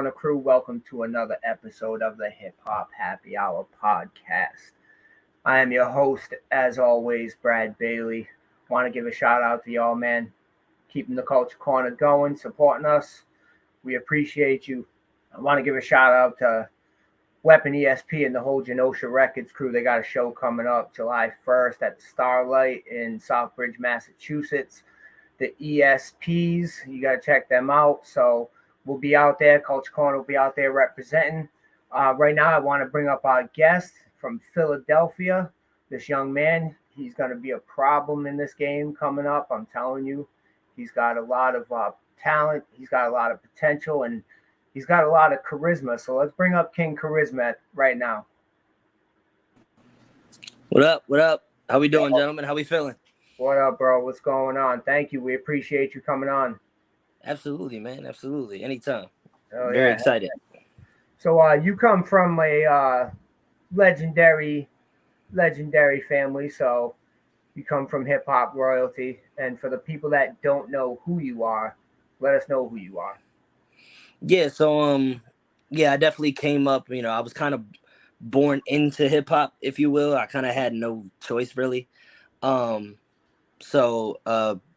Corner crew. Welcome to another episode of the Hip Hop Happy Hour podcast. I am your host, as always, Brad Baily. Want to give a shout out to y'all, man. Keeping the Culture Corner going, supporting us. We appreciate you. I want to give a shout out to Weapon ESP and the whole Genosha Records crew. They got a show coming up July 1st at the Starlight in Southbridge, Massachusetts. The ESPs, you got to check them out. So we'll be out there. Culture Corner will be out there representing. Right now, I want to bring up our guest from Philadelphia. This young man, he's going to be a problem in this game coming up. I'm telling you, he's got a lot of talent. He's got a lot of potential, and he's got a lot of charisma. So let's bring up King Charisma right now. What up? What up? How we doing, gentlemen? How we feeling? What up, bro? What's going on? Thank you. We appreciate you coming on. Absolutely, man. Absolutely. Anytime. Oh, Very excited. So you come from a legendary family. So you come from hip hop royalty. And for the people that don't know who you are, let us know who you are. Yeah. So I definitely came up. I was kind of born into hip hop, if you will. I kind of had no choice, really. So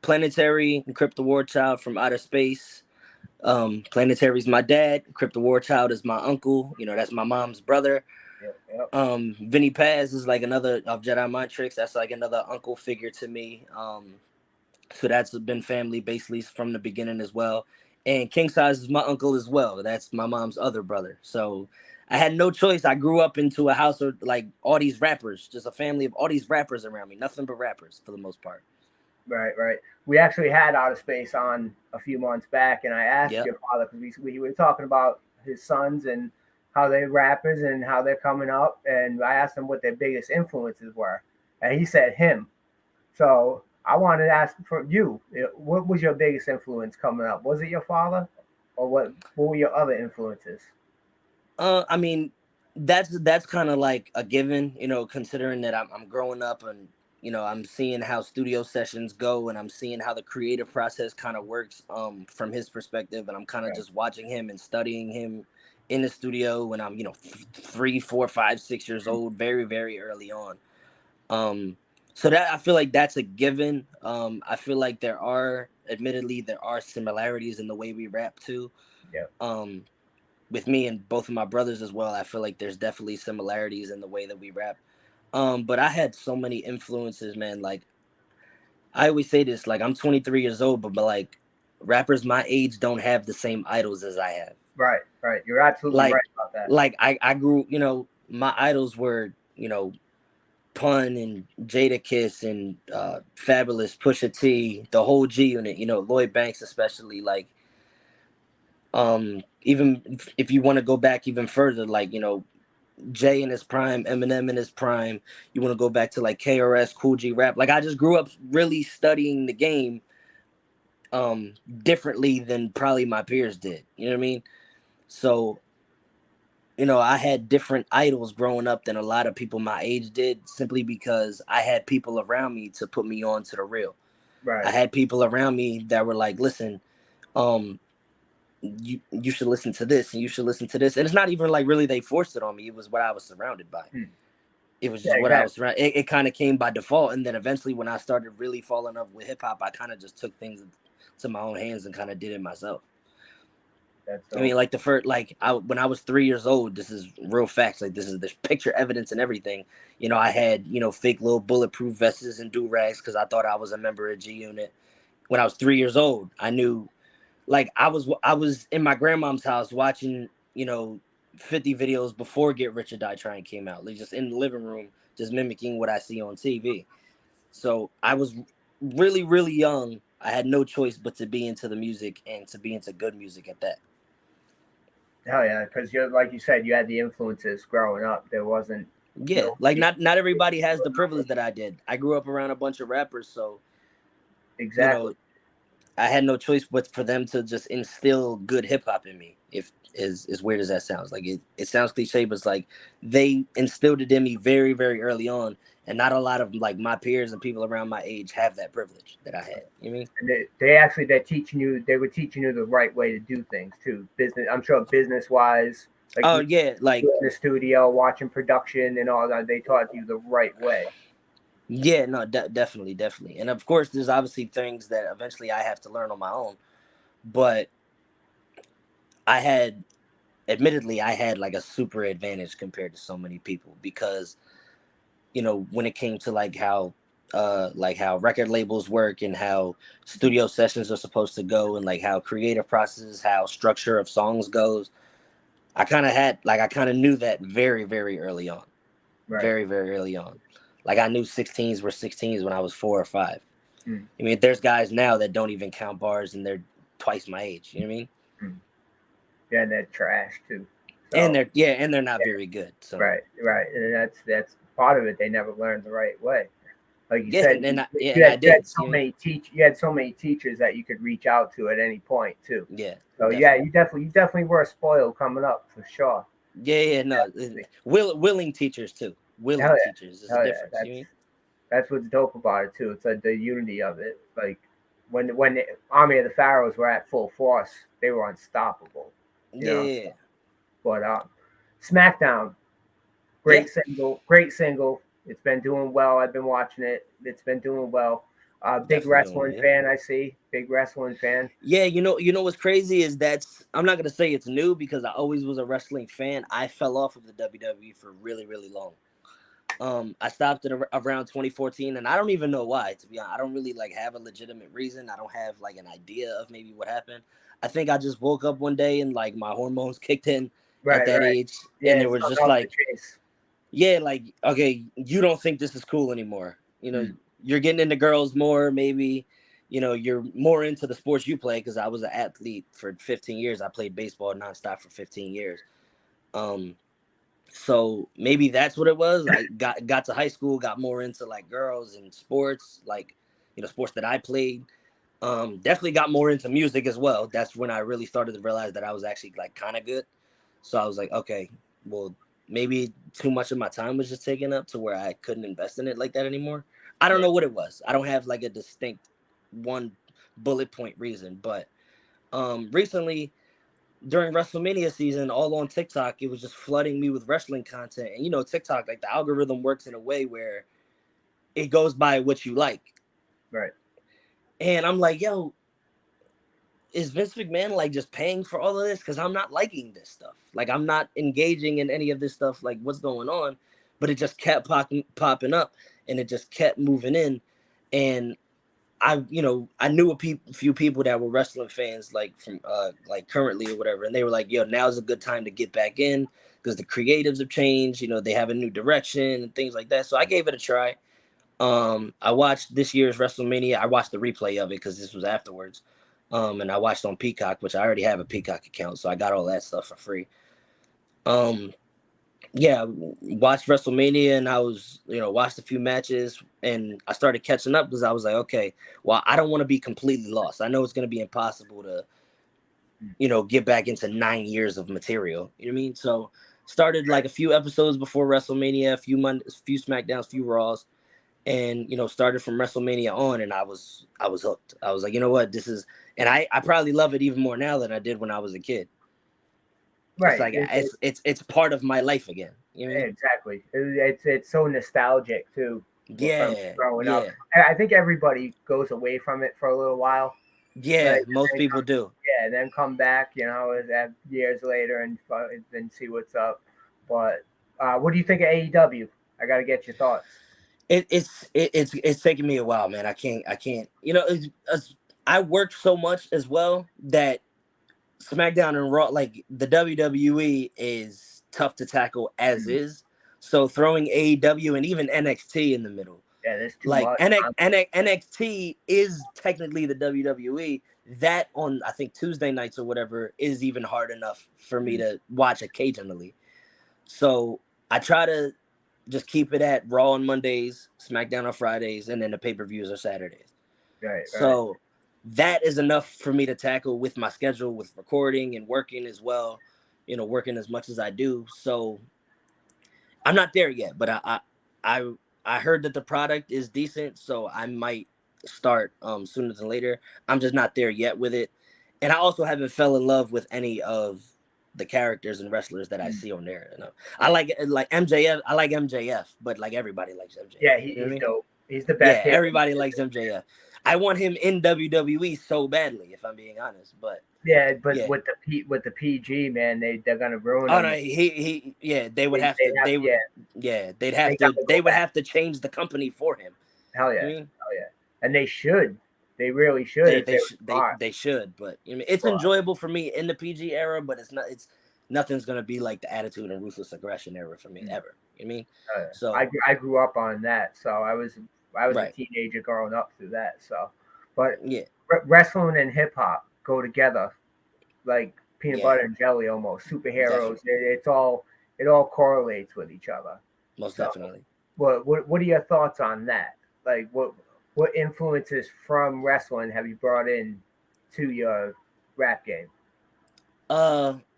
Planetary, Crypto War Child from outer space. Planetary's my dad. Crypto War Child is my uncle. That's my mom's brother. Yep. Vinny Paz is like another of Jedi Mind Tricks. That's like another uncle figure to me. So that's been family basically from the beginning as well. And King Size is my uncle as well. That's my mom's other brother. So I had no choice. I grew up into a house of like all these rappers, just a family of all these rappers around me. Nothing but rappers for the most part. Right. We actually had Outer Space on a few months back, and I asked your father because we were talking about his sons and how they're rappers and how they're coming up, and I asked him what their biggest influences were, and he said him. So I wanted to ask for you, what was your biggest influence coming up? Was it your father, or what were your other influences? I mean, that's kind of like a given, considering that I'm growing up and I'm seeing how studio sessions go, and I'm seeing how the creative process kind of works from his perspective, and I'm kind of just watching him and studying him in the studio when I'm 3, 4, 5, 6 years old, very, very early on. So that I feel like that's a given. I feel like there are similarities in the way we rap too. With me and both of my brothers as well, I feel like there's definitely similarities in the way that we rap. But I had so many influences, man. Like I always say this, like I'm 23 years old, but like rappers my age don't have the same idols as I have. Right. You're absolutely right about that. Like I grew, my idols were, Pun and Jadakiss and Fabulous, Pusha T, the whole G Unit, Lloyd Banks especially. Like even if you want to go back even further, like Jay in his prime, Eminem in his prime, you want to go back to like KRS, Cool G Rap. Like I just grew up really studying the game differently than probably my peers did. You know what I mean? So I had different idols growing up than a lot of people my age did, simply because I had people around me to put me on to the real. Right. I had people around me that were like, listen, you should listen to this and you should listen to this. And it's not even like really they forced it on me. It was what I was surrounded by. It was just what I was surrounded. It kind of came by default. And then eventually when I started really falling in love with hip hop, I kind of just took things to my own hands and kind of did it myself. I mean, like when I was 3 years old, this is real facts. Like there's picture evidence and everything. I had, fake little bulletproof vests and do-rags because I thought I was a member of G Unit. When I was 3 years old, I knew. Like I was in my grandmom's house watching, 50 videos before Get Rich or Die Trying came out. Like just in the living room, just mimicking what I see on TV. So I was really, really young. I had no choice but to be into the music and to be into good music at that. Hell yeah, because you're like you said, you had the influences growing up. There wasn't. Like not everybody has the privilege that I did. I grew up around a bunch of rappers, so exactly. I had no choice but for them to just instill good hip hop in me. If as weird as that sounds, like it sounds cliche, but it's like they instilled it in me very, very early on. And not a lot of like my peers and people around my age have that privilege that I had. You know what I mean? And they were teaching you the right way to do things too. Business, I'm sure business wise, like Oh you yeah, like in the studio watching production and all that, they taught you the right way. yeah, no, definitely, definitely. And of course, there's obviously things that eventually I have to learn on my own. But I had, admittedly, I had like a super advantage compared to so many people because when it came to like how record labels work and how studio sessions are supposed to go and like how creative processes, how structure of songs goes, I kind of knew that very, very early on. Right. Very, very early on. Like I knew 16s were 16s when I was 4 or 5. Mm. I mean, there's guys now that don't even count bars and they're twice my age. You know what I mean? Mm. Yeah, and they're trash too. And So they're not very good. So right, and that's part of it. They never learned the right way. Like you yeah, said, and I you had didn't. so many you had so many teachers that you could reach out to at any point too. Yeah, So yeah, definitely. you definitely were spoiled coming up for sure. Yeah, no. Willing teachers too. Hell Willing teachers. There's yeah, a hell yeah. difference. You mean? That's what's dope about it too. It's like the unity of it. Like when the Army of the Pharaohs were at full force, they were unstoppable. You know. Yeah, But SmackDown, yeah. great single. It's been doing well. I've been watching it. It's been doing well. Big Definitely doing well. wrestling Yeah. fan, I see. Big wrestling fan. Yeah, you know what's crazy is I'm not gonna say it's new because I always was a wrestling fan. I fell off of the WWE for really, really long. I stopped at around 2014, and I don't even know why. To be honest, I don't really like have a legitimate reason. I don't have like an idea of maybe what happened. I think I just woke up one day and like my hormones kicked in at Right, that right. age, and Yeah, it was something just off the like, chase. yeah, like okay, you don't think this is cool anymore. Mm. You're getting into girls more, maybe. You're more into the sports you play because I was an athlete for 15 years. I played baseball nonstop for 15 years. Um, so maybe that's what it was. I got to high school, got more into like girls and sports, like sports that I played. Definitely got more into music as well. That's when I really started to realize that I was actually like kind of good. So I was like, okay, well, maybe too much of my time was just taken up to where I couldn't invest in it like that anymore. I don't Right. know what it was. I don't have like a distinct one bullet point reason, but recently during WrestleMania season, all on TikTok, it was just flooding me with wrestling content. And TikTok, like the algorithm works in a way where it goes by what you like. Right. And I'm like, yo, is Vince McMahon like just paying for all of this? Because I'm not liking this stuff. Like I'm not engaging in any of this stuff. Like what's going on? But it just kept popping up, and it just kept moving in. And I knew few people that were wrestling fans, like from like currently or whatever, and they were like, "Yo, now's a good time to get back in because the creatives have changed. They have a new direction and things like that." So I gave it a try. I watched this year's WrestleMania. I watched the replay of it because this was afterwards. And I watched on Peacock, which I already have a Peacock account, so I got all that stuff for free. Um, yeah, watched WrestleMania, and I was, watched a few matches, and I started catching up because I was like, okay, well, I don't want to be completely lost. I know it's going to be impossible to, Mm. get back into 9 years of material. You know what I mean? So started like a few episodes before WrestleMania, a few Mondays, a few SmackDowns, a few Raws, and started from WrestleMania on, and I was hooked. I was like, you know what, this is, and I probably love it even more now than I did when I was a kid. It's Right. like it's part of my life again. You know what I mean? Exactly. It's so nostalgic too from Yeah, growing up. yeah, I think everybody goes away from it for a little while, yeah. right? Most And people do. yeah, and then come back, years later and then see what's up. But what do you think of AEW? I got to get your thoughts. It's taking me a while, man. I can't. I worked so much as well that SmackDown and Raw, like the WWE, is tough to tackle as Mm. is. So throwing AEW and even NXT in the middle, Yeah, there's too like much. NXT is technically the WWE. That on I think Tuesday nights or whatever is even hard enough for me Mm. to watch occasionally. So I try to just keep it at Raw on Mondays, SmackDown on Fridays, and then the pay-per-views are Saturdays. Right, right. So that is enough for me to tackle with my schedule, with recording and working as well. Working as much as I do. So I'm not there yet, but I heard that the product is decent, so I might start sooner than later. I'm just not there yet with it, and I also haven't fell in love with any of the characters and wrestlers that I Mm. see on there. You know, I like MJF. I like MJF, but like everybody likes Yeah, MJF. You know what I he's mean? dope. He's the best Yeah, here. everybody likes MJF. I want him in WWE so badly, if I'm being honest. But Yeah, but yeah. with the PG man, they're gonna ruin Oh him. no, he yeah, they would have They to have yeah, they got to they go would back. have to change the company for him. Hell I yeah, mean, hell yeah, and they should. They really should if they were smart. they should, but I mean, it's But enjoyable for me in the PG era, but it's nothing's gonna be like the attitude and ruthless aggression era for me mm, ever. You know what I mean? I So I grew up on that, so I was a right, teenager growing up through that. So, but yeah, wrestling and hip hop go together like peanut yeah, butter and jelly almost. Superheroes, definitely, it all correlates with each other. most So, definitely. what are your thoughts on that? Like, what influences from wrestling have you brought in to your rap game?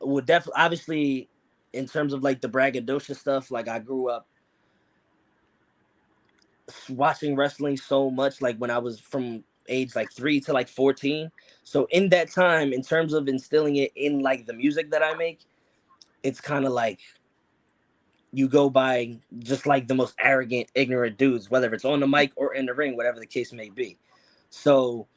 Would definitely obviously in terms of like the braggadocious stuff, like I grew up watching wrestling so much, like when I was from age like 3 to like 14. So in that time, in terms of instilling it in like the music that I make, it's kind of like you go by just like the most arrogant, ignorant dudes, whether it's on the mic or in the ring, whatever the case may be. So,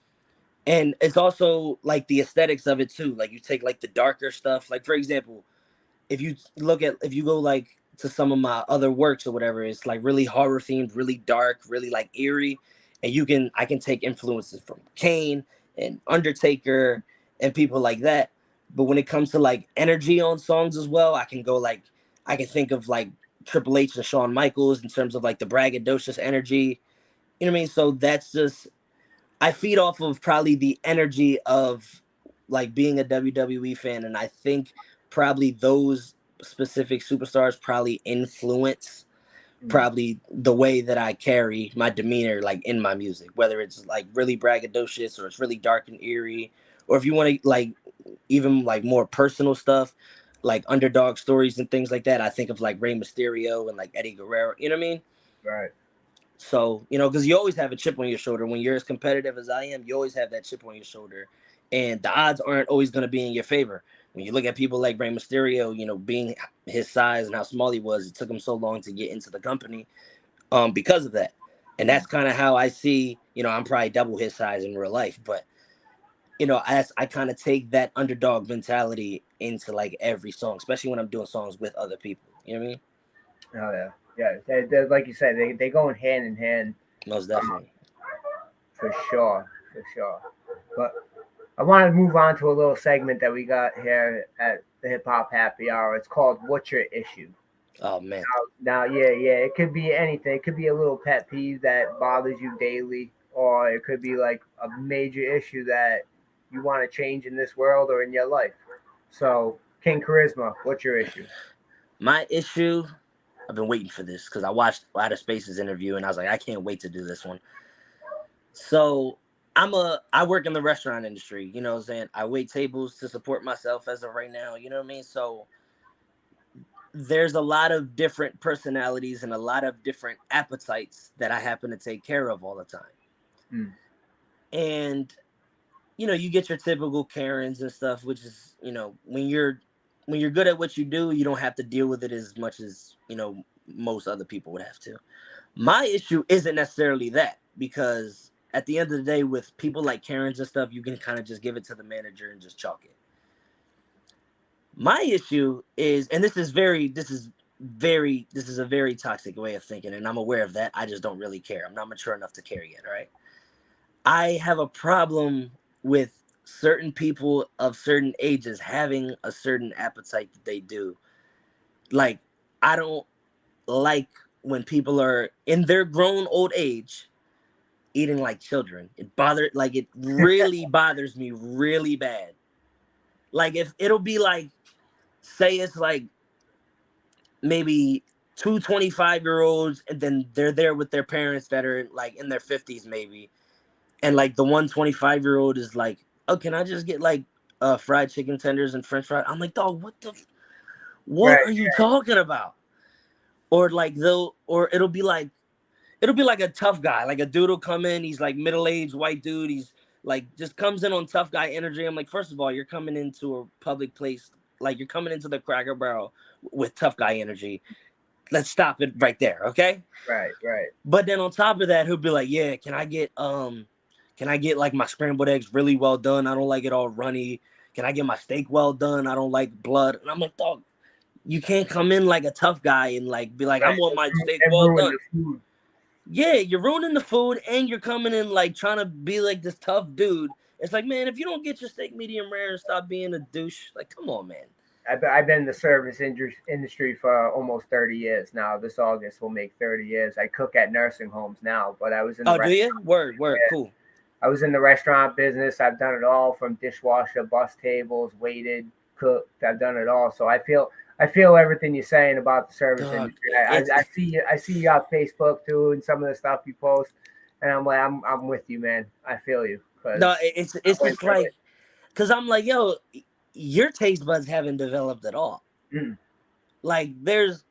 and it's also like the aesthetics of it too. Like you take like the darker stuff, like for example, if you go like to some of my other works or whatever, it's like really horror themed, really dark, really like eerie, and I can take influences from Kane and Undertaker and people like that. But when it comes to like energy on songs as well, I can think of like Triple H and Shawn Michaels in terms of like the braggadocious energy. You know what I mean? So that's just I feed off of probably the energy of like being a WWE fan, and I think probably those specific superstars probably influence Mm, probably the way that I carry my demeanor like in my music, whether it's like really braggadocious or it's really dark and eerie, or if you want to like even like more personal stuff like underdog stories and things like that. I think of like Rey Mysterio and like Eddie Guerrero. You know what I mean? right. So, you know, because you always have a chip on your shoulder. When you're as competitive as I am, you always have that chip on your shoulder. And the odds aren't always going to be in your favor. When you look at people like Rey Mysterio, you know, being his size and how small he was, it took him so long to get into the company because of that. And Mm, that's kind of how I see, you know, I'm probably double his size in real life. But, you know, as I kind of take that underdog mentality into like every song, especially when I'm doing songs with other people. You know what I mean? oh yeah, yeah. They like you said, they go in hand Most um, definitely. for sure, for sure. But I want to move on to a little segment that we got here at the Hip Hop Happy Hour. It's called "What's Your Issue." Oh, man. Now, yeah, yeah, it could be anything. It could be a little pet peeve that bothers you daily, or it could be like a major issue that you want to change in this world or in your life. So, King Charisma, what's your issue? My issue, I've been waiting for this because I watched Outer Space's interview and I was like, I can't wait to do this one. So I work in the restaurant industry, you know what I'm saying? I wait tables to support myself as of right now, you know what I mean? So there's a lot of different personalities and a lot of different appetites that I happen to take care of all the time. Mm, And you know, you get your typical Karens and stuff, which is, you know, when you're good at what you do, you don't have to deal with it as much as, you know, most other people would have to. My issue isn't necessarily that because at the end of the day, with people like Karens and stuff, you can kind of just give it to the manager and just chalk it. My issue is, and this is a very toxic way of thinking, and I'm aware of that. I just don't really care. I'm not mature enough to care yet, all right? I have a problem with certain people of certain ages having a certain appetite that they do. Like, I don't like when people are in their grown old age eating like children. It really bothers me really bad. Like if it'll be like say it's like maybe two 25-year-olds and then they're there with their parents that are like in their 50s maybe, and like the 125-year-old is like, oh, can I just get like fried chicken tenders and french fries? I'm like, dog, what right. are you talking about? Or like they'll or it'll be like it'll be like a tough guy, like a dude will come in. He's like middle-aged white dude. He's like just comes in on tough guy energy. I'm like, first of all, you're coming into a public place, like you're coming into the Cracker Barrel with tough guy energy. Let's stop it right there, okay? Right. But then on top of that, he'll be like, yeah, can I get like my scrambled eggs really well done? I don't like it all runny. Can I get my steak well done? I don't like blood. And I'm like, dog, you can't come in like a tough guy and like be like, I want my steak well done. Yeah, you're ruining the food and you're coming in like trying to be like this tough dude. It's like, man, if you don't get your steak medium rare and stop being a douche, like, come on, man. I've been in the service industry for almost 30 years now. This August will make 30 years. I cook at nursing homes now, but I was in the do you? Word, yeah. Cool. I was in the restaurant business. I've done it all, from dishwasher, bus tables, waited, cooked. I've done it all. So I feel everything you're saying about the service industry. I see you on Facebook too, and some of the stuff you post, and I'm like, I'm with you, man. I feel you. No, it's just like, because I'm like, yo, your taste buds haven't developed at all. Like there's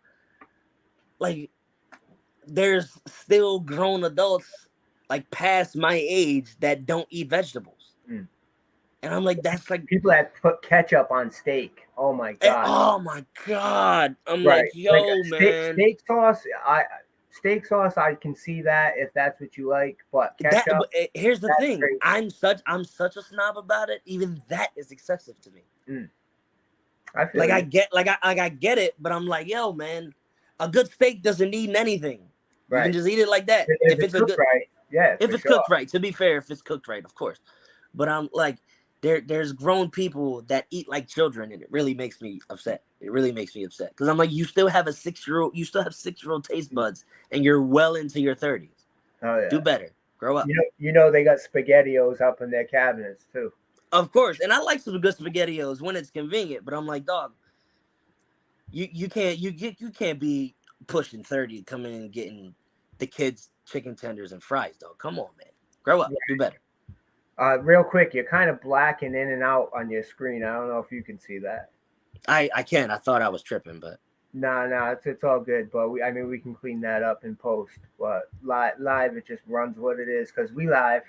still grown adults like past my age that don't eat vegetables. And I'm like, that's like people that put ketchup on steak. Oh my god. Oh my god. I'm like, yo, man. Steak sauce, I can see that if that's what you like, but ketchup. Here's the thing. Crazy. I'm such a snob about it. Even that is excessive to me. I feel like you. I get it, but I'm like, yo, man, a good steak doesn't need anything. Right. You can just eat it like that. If it's cooked right. Yeah. If it's cooked right. To be fair, if it's cooked right, of course. But I'm like, there's grown people that eat like children, and it really makes me upset. It really makes me upset because I'm like, you still have 6-year-old taste buds, and you're well into your 30s. Oh yeah. Do better. Grow up. You know they got SpaghettiOs up in their cabinets too. Of course, and I like some good SpaghettiOs when it's convenient. But I'm like, dog, you can't be pushing 30, coming in and getting the kids chicken tenders and fries, dog. Come on, man. Grow up. Do better. Real quick, you're kind of blacking in and out on your screen. I don't know if you can see that. I can. I thought I was tripping, but no, it's all good. But we can clean that up in post. But live, it just runs what it is because we live.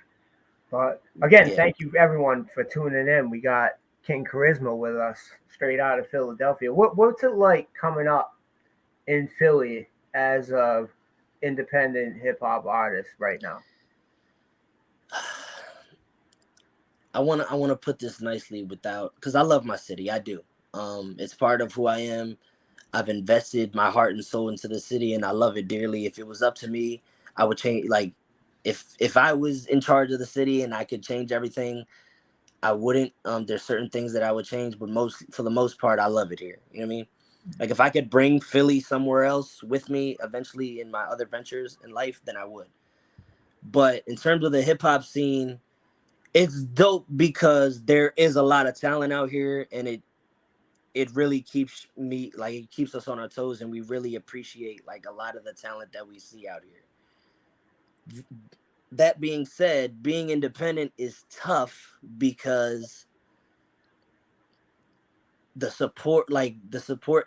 But again, Thank you everyone for tuning in. We got King Charisma with us, straight out of Philadelphia. What's it like coming up in Philly as a independent hip hop artist right now? I wanna put this nicely because I love my city. I do. It's part of who I am. I've invested my heart and soul into the city, and I love it dearly. If it was up to me, I would change. Like, if I was in charge of the city and I could change everything, I wouldn't. There's certain things that I would change, but for the most part, I love it here. You know what I mean? Like, if I could bring Philly somewhere else with me eventually in my other ventures in life, then I would. But in terms of the hip hop scene, it's dope because there is a lot of talent out here, and it really keeps it keeps us on our toes, and we really appreciate like a lot of the talent that we see out here. That being said, being independent is tough because the support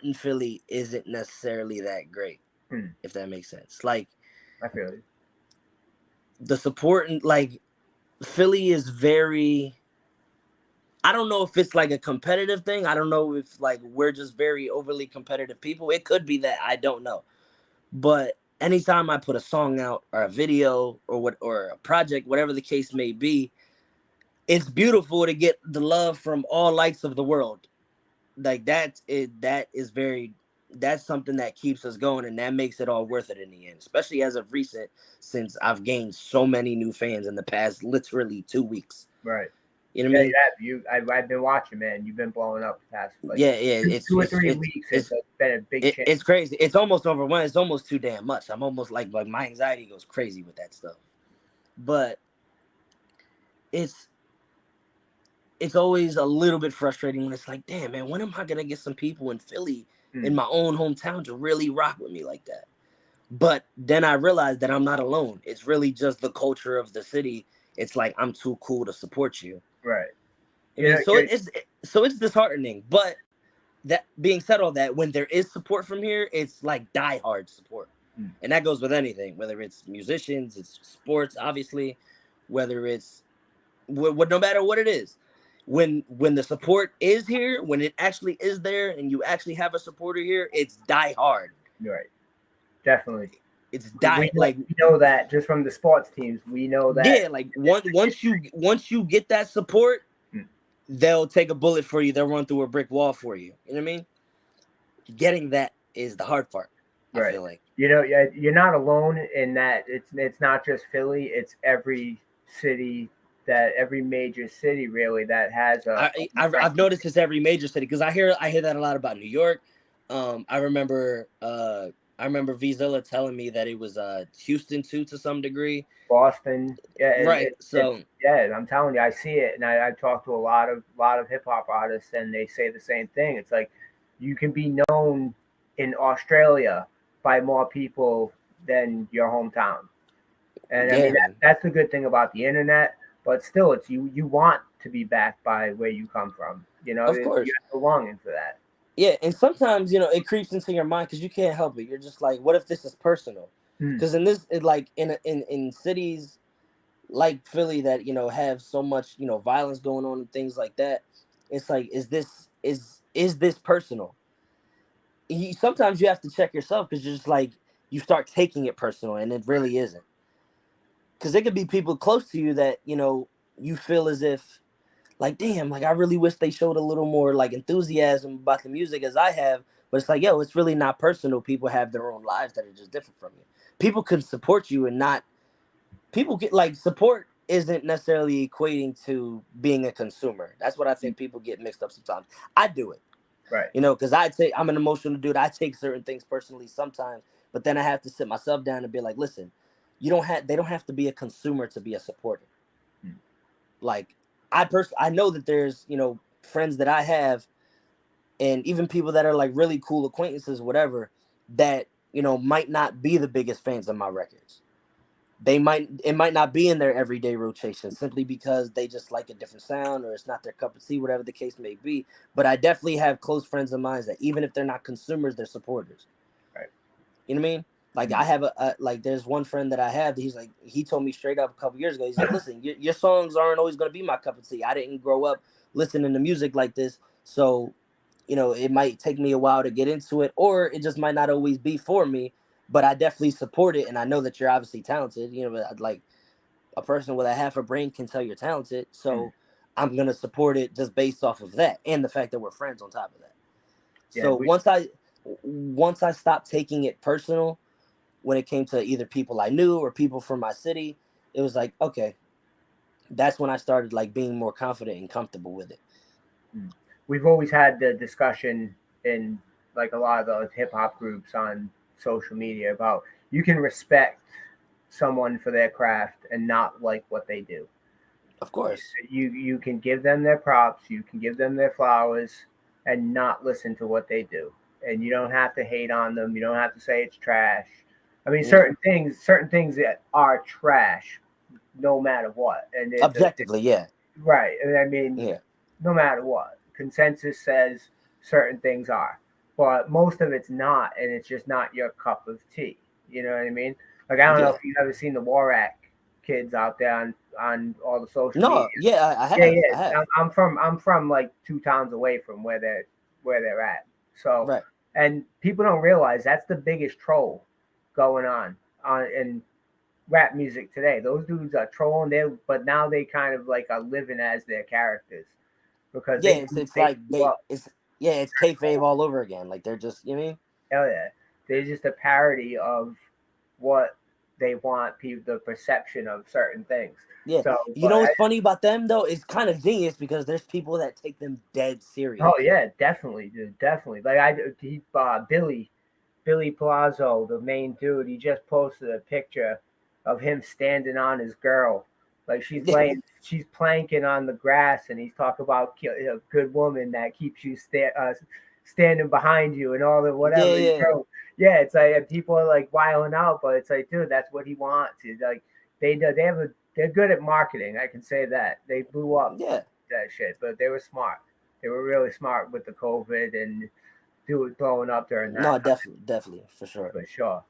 in Philly isn't necessarily that great, if that makes sense. Like, I feel it. The support in Philly is very, I don't know if it's like a competitive thing. I don't know if like we're just very overly competitive people. It could be that, I don't know. But anytime I put a song out or a video or a project, whatever the case may be, it's beautiful to get the love from all lights of the world. Like that's something that keeps us going, and that makes it all worth it in the end, especially as of recent, since I've gained so many new fans in the past literally 2 weeks. Right. You know what I mean? I've been watching, man. You've been blowing up the past it's 2 or 3 weeks. It's been a big change. It's crazy. It's almost overwhelming. It's almost too damn much. I'm almost like my anxiety goes crazy with that stuff. But it's always a little bit frustrating when it's like, damn, man, when am I gonna get some people in Philly in my own hometown to really rock with me like that? But then I realized that I'm not alone. It's really just the culture of the city. It's like, I'm too cool to support you. Right. So it's disheartening. But that being said, all that, when there is support from here, it's like diehard support. And that goes with anything, whether it's musicians, it's sports, obviously, whether it's no matter what it is. When the support is here, when it actually is there, and you actually have a supporter here, it's die hard. Right. Definitely. It's die we know that just from the sports teams. We know that. Yeah, like once you get that support, they'll take a bullet for you. They'll run through a brick wall for you. You know what I mean? Getting that is the hard part. Right. I feel like, you know, you're not alone in that. It's not just Philly. It's every city, that every major city really that has I've noticed this every major city, because I hear that a lot about New York. I remember Vizilla telling me that it was Houston too, to some degree. Boston, yeah, right. So yeah, I'm telling you, I see it, and I talk to a lot of hip hop artists, and they say the same thing. It's like you can be known in Australia by more people than your hometown, and yeah, I mean that's the good thing about the internet. But still, it's you want to be backed by where you come from. You know, of course, you have a longing for that. Yeah, and sometimes it creeps into your mind because you can't help it. You're just like, what if this is personal? Because in cities like Philly that have so much violence going on and things like that, it's like, is this personal? Sometimes you have to check yourself, because you're just like, you start taking it personal, and it really isn't. Because there could be people close to you that you feel as if, like, damn, like, I really wish they showed a little more like enthusiasm about the music as I have. But it's like, yo, it's really not personal. People have their own lives that are just different from you. People can support you, and not people get like support isn't necessarily equating to being a consumer. That's what I think people get mixed up sometimes. I do it, Right. because I'm an emotional dude. I take certain things personally sometimes, but then I have to sit myself down and be like, listen, they don't have to be a consumer to be a supporter. Like, I know that there's friends that I have, and even people that are like really cool acquaintances, whatever, that might not be the biggest fans of my records. It might not be in their everyday rotation, simply because they just like a different sound, or it's not their cup of tea, whatever the case may be. But I definitely have close friends of mine that, even if they're not consumers, they're supporters. Right. You know what I mean? Like, I have like, there's one friend that I have, he told me straight up a couple years ago, he's like, listen, your songs aren't always going to be my cup of tea. I didn't grow up listening to music like this. So, it might take me a while to get into it, or it just might not always be for me, but I definitely support it. And I know that you're obviously talented, like, a person with a half a brain can tell you're talented. So I'm going to support it just based off of that. And the fact that we're friends on top of that. Yeah, So once I stopped taking it personal, when it came to either people I knew or people from my city, it was like, okay, that's when I started like being more confident and comfortable with it. We've always had the discussion in like a lot of those hip hop groups on social media about you can respect someone for their craft and not like what they do. Of course. You can give them their props, you can give them their flowers, and not listen to what they do. And you don't have to hate on them. You don't have to say it's trash. I mean, certain things that are trash, no matter what. And objectively, yeah. Right. And I mean, yeah. No matter what, consensus says certain things are, but most of it's not, and it's just not your cup of tea. You know what I mean? Like, I don't know if you've ever seen the Warak kids out there on all the social media. Yeah, I have. Yeah, I have. I'm from like 2 towns away from where they're at. So, right. And people don't realize that's the biggest troll going on in rap music today. Those dudes are trolling there, but now they kind of like are living as their characters because it's kayfabe all over again. Like, they're just, you know what I mean? Hell yeah, they're just a parody of what they want people, the perception of certain things. Yeah. So what's funny about them though? It's kind of genius, because there's people that take them dead serious. Oh yeah, definitely, dude, definitely. Like Billy Palazzo, the main dude, he just posted a picture of him standing on his girl. Like she's planking on the grass, and he's talking about a good woman that keeps you standing behind you and all the whatever. Yeah, it's like people are like wilding out, but it's like, dude, that's what he wants. It's like they're good at marketing. I can say that they blew up that shit, but they were smart. They were really smart with the COVID and blowing up during that. No, definitely, for sure. For sure.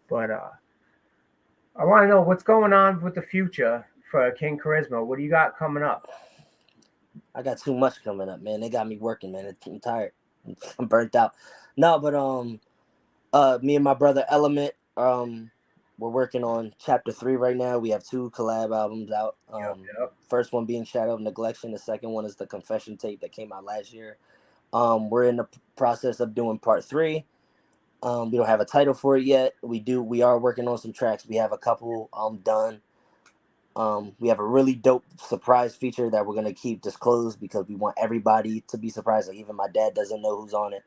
But I want to know what's going on with the future for King Charisma. What do you got coming up? I got too much coming up, man. They got me working, man. I'm tired. I'm burnt out. No, but me and my brother Element, we're working on chapter 3 right now. We have 2 collab albums out. Yep, yep. First one being Shadow of Neglection. The second one is the Confession tape that came out last year. We're in the process of doing part 3. We don't have a title for it yet. We are working on some tracks. We have a couple done. We have a really dope surprise feature that we're gonna keep disclosed because we want everybody to be surprised. Like even my dad doesn't know who's on it.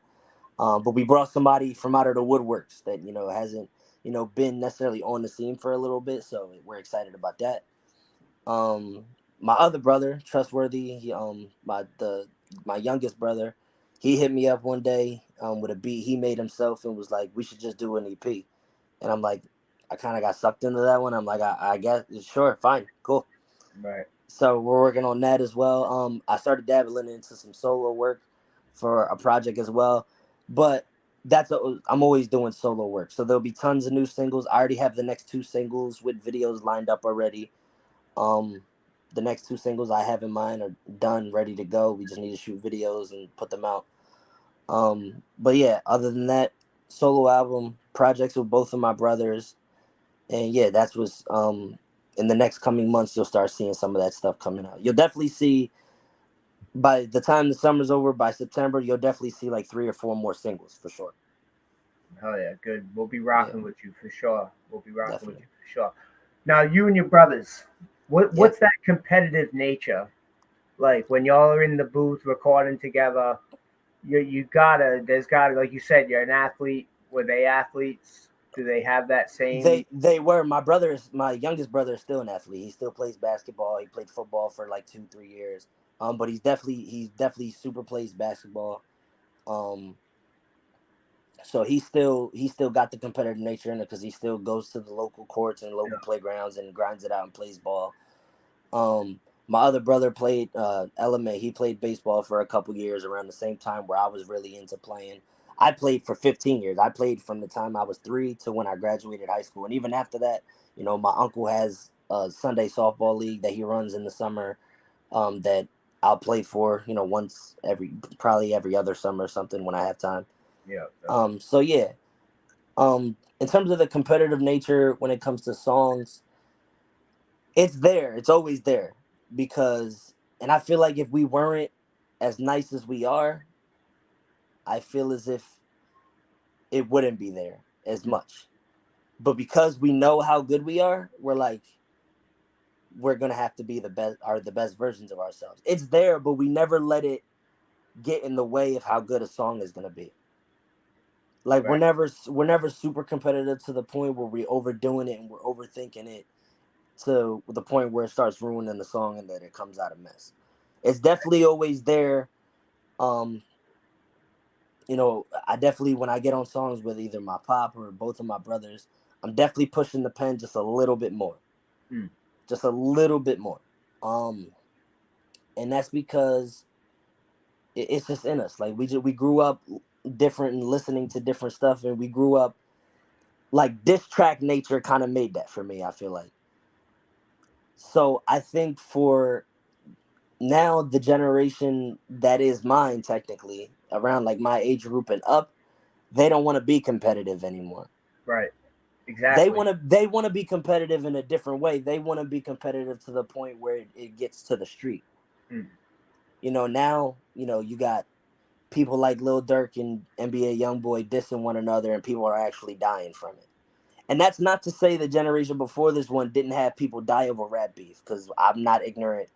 But we brought somebody from out of the woodworks that hasn't been necessarily on the scene for a little bit, so we're excited about that. My other brother, Trustworthy, my youngest brother, he hit me up one day with a beat he made himself and was like, "We should just do an EP." And I'm like, I kind of got sucked into that one. I'm like, I guess sure, fine, cool. Right. So we're working on that as well. I started dabbling into some solo work for a project as well, but I'm always doing solo work. So there'll be tons of new singles. I already have the next 2 singles with videos lined up already. Um, the next 2 singles I have in mind are done, ready to go. We just need to shoot videos and put them out. But yeah, other than that, solo album projects with both of my brothers, and yeah, that's what's in the next coming months. You'll start seeing some of that stuff coming out. You'll definitely see by the time the summer's over, by September, you'll definitely see like 3 or 4 more singles for sure. Hell yeah, good. We'll be Yeah, rocking with you for sure. We'll be rocking with you definitely. for sure. Now, you and your brothers, Yeah, what's that competitive nature like when y'all are in the booth recording together? You gotta, there's gotta, like you said, you're an athlete. Were they athletes? Do they have that same? they were. My youngest brother is still an athlete. He still plays basketball. He played football for like 2 3 years. But he's definitely super plays basketball. Um, so he still got the competitive nature in it because he still goes to the local courts and You local playgrounds and grinds it out and plays ball. Um, my other brother played Element. He played baseball for a couple years around the same time where I was really into playing. I played for 15 years. I played from the time I was 3 to when I graduated high school, and even after that, my uncle has a Sunday softball league that he runs in the summer. That I'll play for, once probably every other summer or something when I have time. yeah, So yeah. In terms of the competitive nature when it comes to songs, it's there. It's always there because, and I feel like if we weren't as nice as we are, I feel as if it wouldn't be there as much. But because we know how good we are, we're gonna have to be the best versions of ourselves. It's there, but we never let it get in the way of how good a song is gonna be. Like right. we're never super competitive to the point where we're overdoing it and we're overthinking it to the point where it starts ruining the song and that it comes out a mess. It's definitely always there. Um, I definitely when I get on songs with either my pop or both of my brothers, I'm definitely pushing the pen just a little bit more. Hmm. Just a little bit more. Um, and that's because it's just in us. Like we grew up different and listening to different stuff, and we grew up like diss track nature kind of made that for me. I feel like so. I think for now the generation that is mine technically around like my age group and up, they don't want to be competitive anymore. Right. they Exactly. want to they want to be competitive in a different way. They want to be competitive to the point where it gets to the street. Hmm. Now you got people like Lil Durk and NBA YoungBoy dissing one another and people are actually dying from it. And that's not to say the generation before this one didn't have people die over rap beef, because I'm not ignorant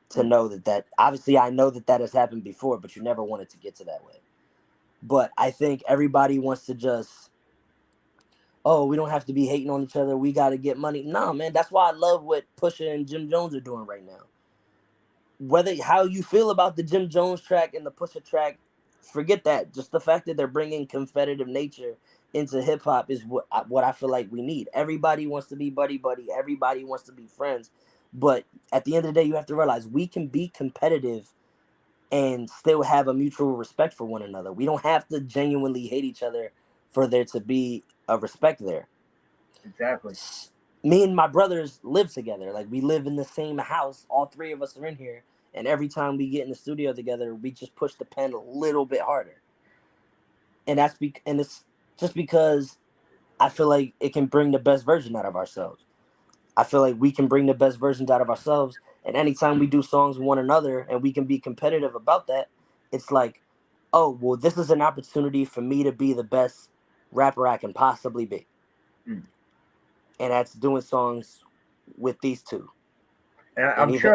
to Hmm. know that obviously I know that has happened before, but you never want it to get to that way. But I think everybody wants to just, oh, we don't have to be hating on each other. We got to get money. Nah, man, that's why I love what Pusha and Jim Jones are doing right now. Whether how you feel about the Jim Jones track and the Pusha track, forget that. Just the fact that they're bringing competitive nature into hip hop is what I feel like we need. Everybody wants to be buddy buddy. Everybody wants to be friends. But at the end of the day, you have to realize we can be competitive and still have a mutual respect for one another. We don't have to genuinely hate each other for there to be a respect there. Exactly. Me and my brothers live together. Like, we live in the same house. All three of us are in here. And every time we get in the studio together, we just push the pen a little bit harder. And and it's just because I feel like it can bring the best version out of ourselves. I feel like we can bring the best versions out of ourselves. And anytime we do songs with one another and we can be competitive about that, it's like, oh, well, this is an opportunity for me to be the best rapper I can possibly be. Mm. And that's doing songs with these two. And And even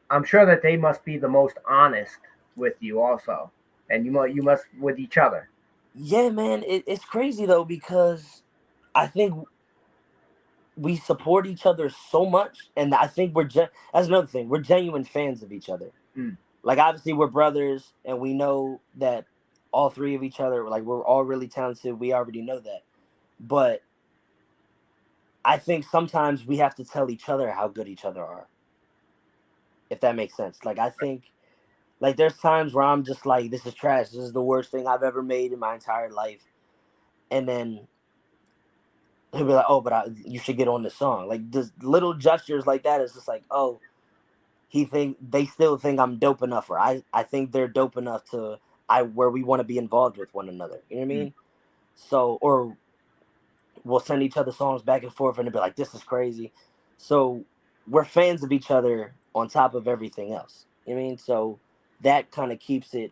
I'm sure that they must be the most honest with you also, and you must with each other. yeah, man, it's crazy though, because I think we support each other so much, and I think that's another thing, we're genuine fans of each other. Mm. Like, obviously we're brothers, and we know that all three of each other, like, we're all really talented. We already know that, but I think sometimes we have to tell each other how good each other are, if that makes sense. Like, I think, like, there's times where I'm just like, this is trash, this is the worst thing I've ever made in my entire life, and then he'll be like, oh, but you should get on the song. Like, just little gestures like that is just like, oh, they still think I'm dope enough, or I think they're dope enough to where we want to be involved with one another. You know what I Mm. mean? So, or we'll send each other songs back and forth, and they'll be like, this is crazy. So we're fans of each other on top of everything else. You know what I mean? So that kind of keeps it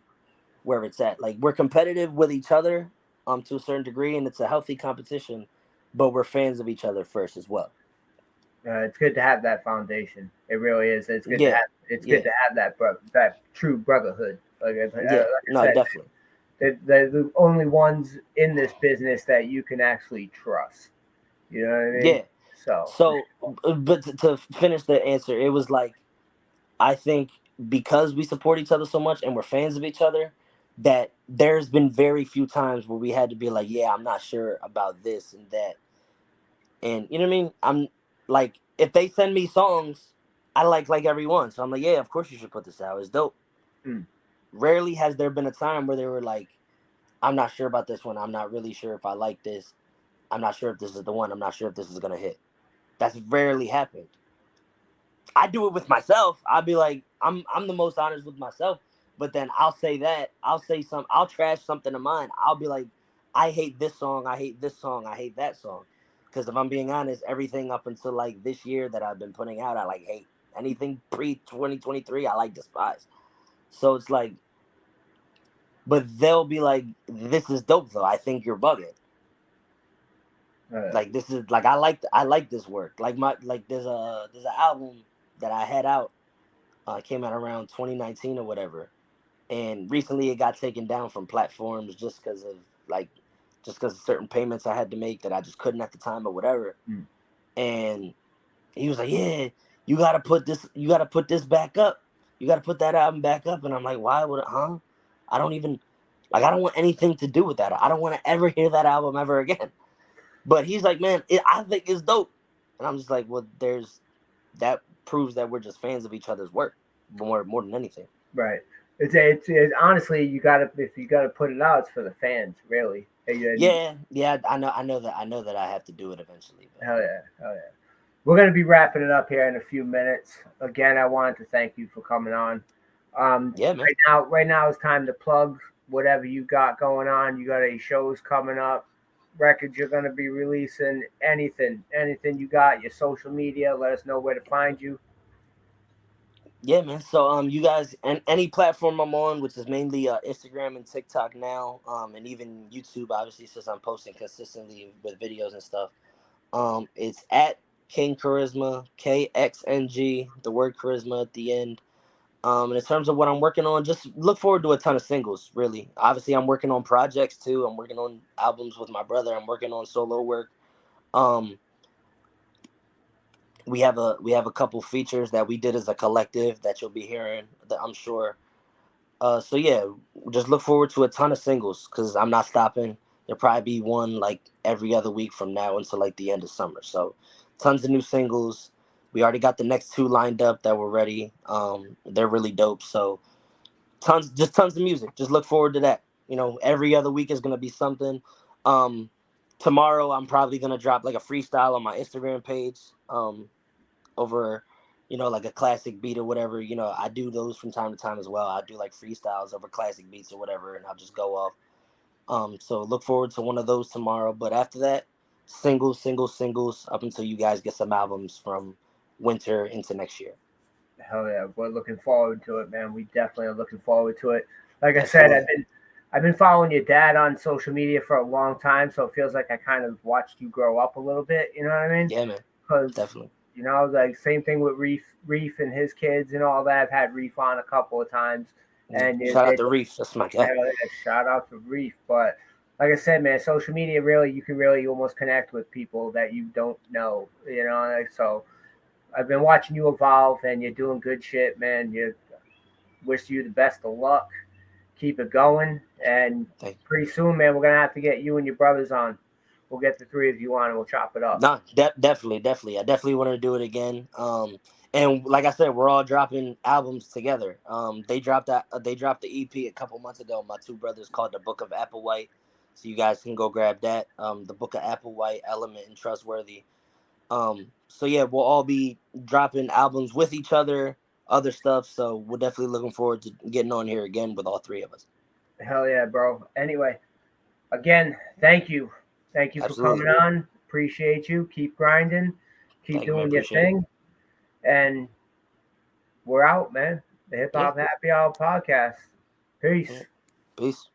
where it's at. Like, we're competitive with each other to a certain degree, and it's a healthy competition, but we're fans of each other first as well. It's good to have that foundation. It really is. It's good to Yeah, have. It's good yeah, to have that true brotherhood. Like yeah. I No, said, definitely. they're the only ones in this business that you can actually trust. You know what I mean? Yeah. So for So, sure. but to finish the answer, it was like, I think because we support each other so much and we're fans of each other, that there's been very few times where we had to be like, yeah, I'm not sure about this and that. And you know what I mean? I'm like, if they send me songs, I like everyone. So I'm like, yeah, of course you should put this out. It's dope. Mm. Rarely has there been a time where they were like, I'm not sure about this one. I'm not really sure if I like this. I'm not sure if this is the one. I'm not sure if this is gonna hit. That's rarely happened. I do it with myself. I'll be like, I'm the most honest with myself. But then I'll say that. I'll trash something of mine. I'll be like, I hate this song, I hate this song, I hate that song. Because if I'm being honest, everything up until like this year that I've been putting out, I like hate. Anything pre 2023, I like despise. So it's like, but they'll be like, this is dope though. I think you're bugging. Uh, Like, this is like, I like this work. Like, there's an album that I had out, came out around 2019 or whatever, and recently it got taken down from platforms just because of like just because of certain payments I had to make that I just couldn't at the time or whatever. mm. And he was like, yeah, you gotta put this back up, you gotta put that album back up. And I'm like, why would it? Huh? I don't even, like, I don't want anything to do with that. I don't want to ever hear that album ever again. But he's like, man, I think it's dope. And I'm just like, well, that proves that we're just fans of each other's work more than anything. Right. It's honestly, you gotta, if you gotta put it out, it's for the fans, really. And Yeah, yeah, I know that I have to do it eventually, but hell yeah, hell yeah. We're gonna be wrapping it up here in a few minutes. Again, I wanted to thank you for coming on. yeah, man. Right now it's time to plug whatever you got going on. You got any shows coming up, records you're gonna be releasing, anything you got, your social media. Let us know where to find you. Yeah, man. So, you guys, and any platform I'm on, which is mainly Instagram and TikTok now, and even YouTube, obviously, since I'm posting consistently with videos and stuff. It's at King Charisma, Kxng, the word charisma at the end. And in terms of what I'm working on, just look forward to a ton of singles. Really, obviously, I'm working on projects too. I'm working on albums with my brother. I'm working on solo work. Um, we have a couple features that we did as a collective that you'll be hearing, that I'm sure. So yeah, just look forward to a ton of singles because I'm not stopping. There'll probably be one like every other week from now until like the end of summer. So tons of new singles. We already got the next two lined up that were ready. They're really dope. So tons of music. Just look forward to that. Every other week is gonna be something. Um, tomorrow I'm probably gonna drop like a freestyle on my Instagram page. Over, like a classic beat or whatever. I do those from time to time as well. I do like freestyles over classic beats or whatever, and I'll just go off. So look forward to one of those tomorrow. But after that, singles up until you guys get some albums from winter into next year. Hell yeah, we're looking forward to it, man. We definitely are looking forward to it. Like I said, Absolutely. I've been following your dad on social media for a long time, so it feels like I kind of watched you grow up a little bit. You know what I mean? Yeah, man. Because Definitely. like same thing with Reef and his kids and all that. I've had Reef on a couple of times, Yeah. and Shout out to Reef. That's my guy. shout out to Reef. But like I said, man, social media really you can really almost connect with people that you don't know. So I've been watching you evolve, and you're doing good shit, man. You wish you the best of luck. Keep it going, and Thank you. pretty soon, man, we're gonna have to get you and your brothers on. We'll get the three of you on, and we'll chop it up. No, definitely. I definitely want to do it again. And like I said, we're all dropping albums together. They dropped the EP a couple months ago. My two brothers called the Book of Applewhite, so you guys can go grab that. The Book of Applewhite, Element, and Trustworthy. So yeah, we'll all be dropping albums with each other, other stuff. So we're definitely looking forward to getting on here again with all three of us. Hell yeah, bro. Anyway, again, thank you. Thank you for coming Absolutely. on. Appreciate you. Keep grinding. Keep Thank you, man. doing your Appreciate it. thing. And we're out, man. The Hip Yeah. Hop Happy Hour podcast. Peace. Peace.